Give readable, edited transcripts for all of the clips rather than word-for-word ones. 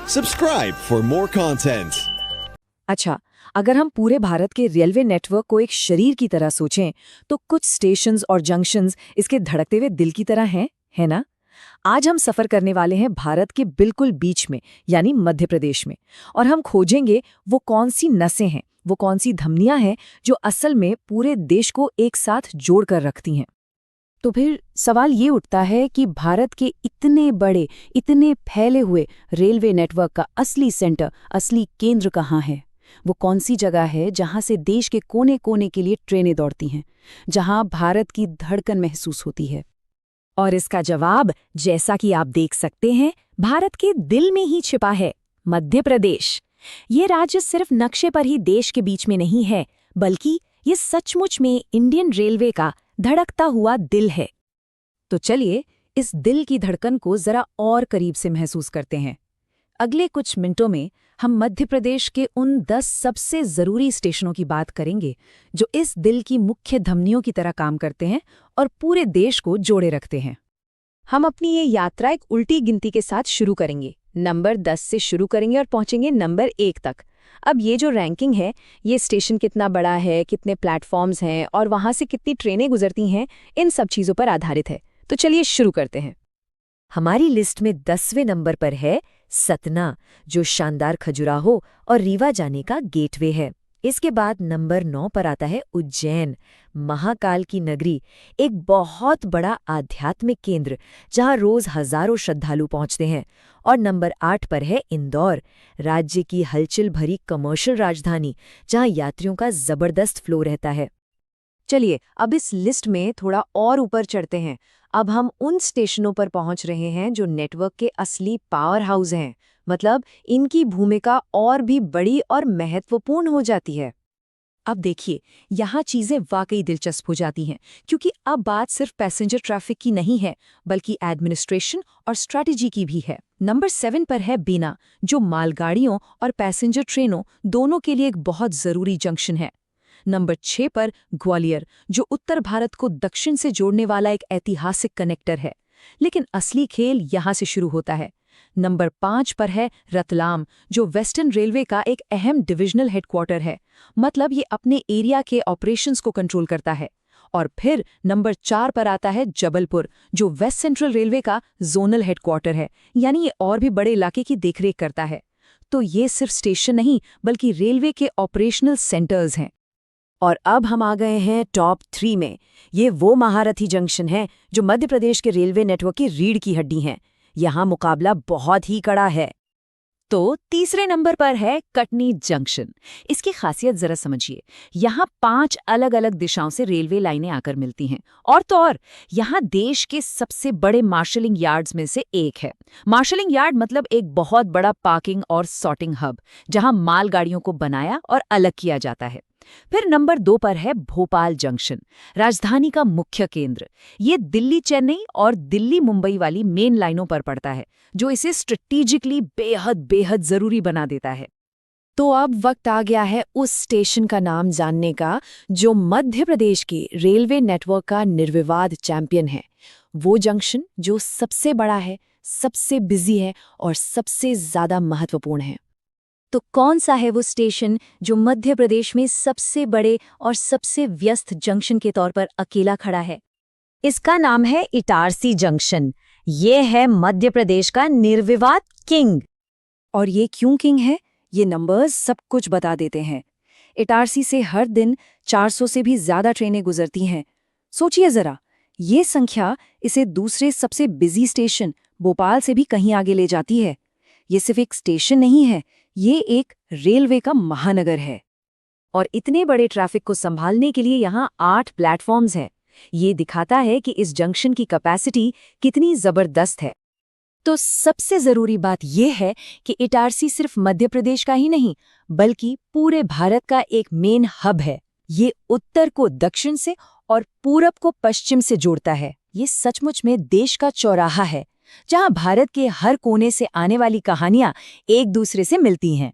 Subscribe for more content. अच्छा, अगर हम पूरे भारत के रेलवे नेटवर्क को एक शरीर की तरह सोचें, तो कुछ स्टेशंस और जंक्शंस इसके धड़कते हुए दिल की तरह हैं, है ना? आज हम सफर करने वाले हैं भारत के बिल्कुल बीच में, यानी मध्य प्रदेश में, और हम खोजेंगे वो कौन सी नसें हैं, वो कौन सी धमनियां हैं जो असल में पूरे देश को एक साथ जोड़ कर रखती हैं। तो फिर सवाल ये उठता है कि भारत के इतने बड़े, इतने फैले हुए रेलवे नेटवर्क का असली सेंटर, असली केंद्र कहाँ है? वो कौन सी जगह है जहाँ से देश के कोने कोने के लिए ट्रेनें दौड़ती हैं, जहाँ भारत की धड़कन महसूस होती है? और इसका जवाब, जैसा कि आप देख सकते हैं, भारत के दिल में ही छिपा है, मध्य प्रदेश। ये राज्य सिर्फ नक्शे पर ही देश के बीच में नहीं है, बल्कि ये सचमुच में इंडियन रेलवे का धड़कता हुआ दिल है। तो चलिए इस दिल की धड़कन को जरा और करीब से महसूस करते हैं। अगले कुछ मिनटों में हम मध्य प्रदेश के उन 10 सबसे जरूरी स्टेशनों की बात करेंगे जो इस दिल की मुख्य धमनियों की तरह काम करते हैं और पूरे देश को जोड़े रखते हैं। हम अपनी ये यात्रा एक उल्टी गिनती के साथ शुरू करेंगे। नंबर 10 से शुरू करेंगे और पहुंचेंगे नंबर 1 तक। अब ये जो रैंकिंग है, ये स्टेशन कितना बड़ा है, कितने प्लेटफॉर्म्स हैं और वहां से कितनी ट्रेनें गुजरती हैं, इन सब चीज़ों पर आधारित है। तो चलिए शुरू करते हैं। हमारी लिस्ट में 10वें नंबर पर है सतना, जो शानदार खजुराहो और रीवा जाने का गेटवे है। इसके बाद नंबर 9 पर आता है उज्जैन, महाकाल की नगरी, एक बहुत बड़ा आध्यात्मिक केंद्र जहां रोज हजारों श्रद्धालु पहुंचते हैं। और नंबर 8 पर है इंदौर, राज्य की हलचल भरी कमर्शियल राजधानी, जहां यात्रियों का जबरदस्त फ्लो रहता है। चलिए अब इस लिस्ट में थोड़ा और ऊपर चढ़ते हैं। अब हम उन स्टेशनों पर पहुंच रहे हैं जो नेटवर्क के असली पावर हाउस हैं, मतलब इनकी भूमिका और भी बड़ी और महत्वपूर्ण हो जाती है। अब देखिए, यहाँ चीजें वाकई दिलचस्प हो जाती हैं, क्योंकि अब बात सिर्फ पैसेंजर ट्रैफिक की नहीं है, बल्कि एडमिनिस्ट्रेशन और स्ट्रैटेजी की भी है। नंबर 7 पर है बीना, जो मालगाड़ियों और पैसेंजर ट्रेनों दोनों के लिए एक बहुत जरूरी जंक्शन है। नंबर 6 पर ग्वालियर, जो उत्तर भारत को दक्षिण से जोड़ने वाला एक ऐतिहासिक कनेक्टर है। लेकिन असली खेल यहाँ से शुरू होता है। नंबर 5 पर है रतलाम, जो वेस्टर्न रेलवे का एक अहम डिविजनल हेडक्वार्टर है, मतलब ये अपने एरिया के ऑपरेशंस को कंट्रोल करता है। और फिर नंबर 4 पर आता है जबलपुर, जो वेस्ट सेंट्रल रेलवे का जोनल हेडक्वार्टर है, यानी ये और भी बड़े इलाके की देखरेख करता है। तो ये सिर्फ स्टेशन नहीं, बल्कि रेलवे के ऑपरेशनल सेंटर्स हैं। और अब हम आ गए हैं टॉप 3 में। ये वो महारथी जंक्शन है जो मध्य प्रदेश के रेलवे नेटवर्क की रीढ़ की हड्डी हैं। यहाँ मुकाबला बहुत ही कड़ा है। तो तीसरे नंबर पर है कटनी जंक्शन। इसकी खासियत जरा समझिए। यहाँ 5 अलग अलग दिशाओं से रेलवे लाइनें आकर मिलती हैं, और तो और यहाँ देश के सबसे बड़े मार्शलिंग यार्ड्स में से एक है। मार्शलिंग यार्ड मतलब एक बहुत बड़ा पार्किंग और सॉर्टिंग हब, जहाँ मालगाड़ियों को बनाया और अलग किया जाता है। फिर नंबर 2 पर है भोपाल जंक्शन, राजधानी का मुख्य केंद्र। ये दिल्ली चेन्नई और दिल्ली मुंबई वाली मेन लाइनों पर पड़ता है, जो इसे स्ट्रेटेजिकली बेहद बेहद जरूरी बना देता है। तो अब वक्त आ गया है उस स्टेशन का नाम जानने का जो मध्य प्रदेश के रेलवे नेटवर्क का निर्विवाद चैंपियन है। वो जंक्शन जो सबसे बड़ा है, सबसे बिजी है और सबसे ज्यादा महत्वपूर्ण है। तो कौन सा है वो स्टेशन जो मध्य प्रदेश में सबसे बड़े और सबसे व्यस्त जंक्शन के तौर पर अकेला खड़ा है? इसका नाम है इटारसी जंक्शन। ये है मध्य प्रदेश का निर्विवाद किंग। और ये क्यों किंग है, ये नंबर्स सब कुछ बता देते हैं। इटारसी से हर दिन 400 से भी ज्यादा ट्रेनें गुजरती हैं। सोचिए जरा, ये संख्या इसे दूसरे सबसे बिजी स्टेशन भोपाल से भी कहीं आगे ले जाती है। ये सिर्फ एक स्टेशन नहीं है, ये एक रेलवे का महानगर है। और इतने बड़े ट्रैफिक को संभालने के लिए यहाँ 8 प्लेटफॉर्म्स हैं। ये दिखाता है कि इस जंक्शन की कैपेसिटी कितनी जबरदस्त है। तो सबसे जरूरी बात यह है कि इटारसी सिर्फ मध्य प्रदेश का ही नहीं, बल्कि पूरे भारत का एक मेन हब है। ये उत्तर को दक्षिण से और पूरब को पश्चिम से जोड़ता है। ये सचमुच में देश का चौराहा है, जहां भारत के हर कोने से आने वाली कहानियां एक दूसरे से मिलती हैं।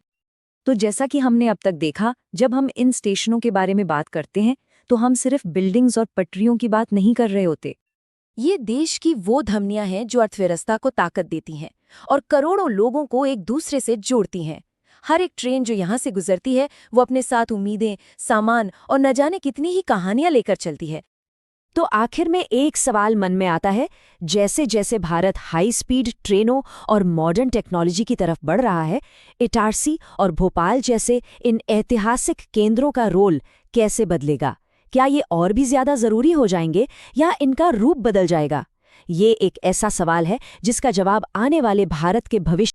तो जैसा कि हमने अब तक देखा, जब हम इन स्टेशनों के बारे में बात करते हैं तो हम सिर्फ बिल्डिंग्स और पटरियों की बात नहीं कर रहे होते। ये देश की वो धमनियां हैं जो अर्थव्यवस्था को ताकत देती हैं, और करोड़ों लोगों को एक दूसरे से जोड़ती हैं। हर एक ट्रेन जो यहाँ से गुजरती है वो अपने साथ उम्मीदें, सामान और न जाने कितनी ही कहानियां लेकर चलती है। तो आखिर में एक सवाल मन में आता है, जैसे जैसे भारत हाई स्पीड ट्रेनों और मॉडर्न टेक्नोलॉजी की तरफ बढ़ रहा है, इटारसी और भोपाल जैसे इन ऐतिहासिक केंद्रों का रोल कैसे बदलेगा? क्या ये और भी ज्यादा जरूरी हो जाएंगे या इनका रूप बदल जाएगा? ये एक ऐसा सवाल है जिसका जवाब आने वाले भारत के भविष्य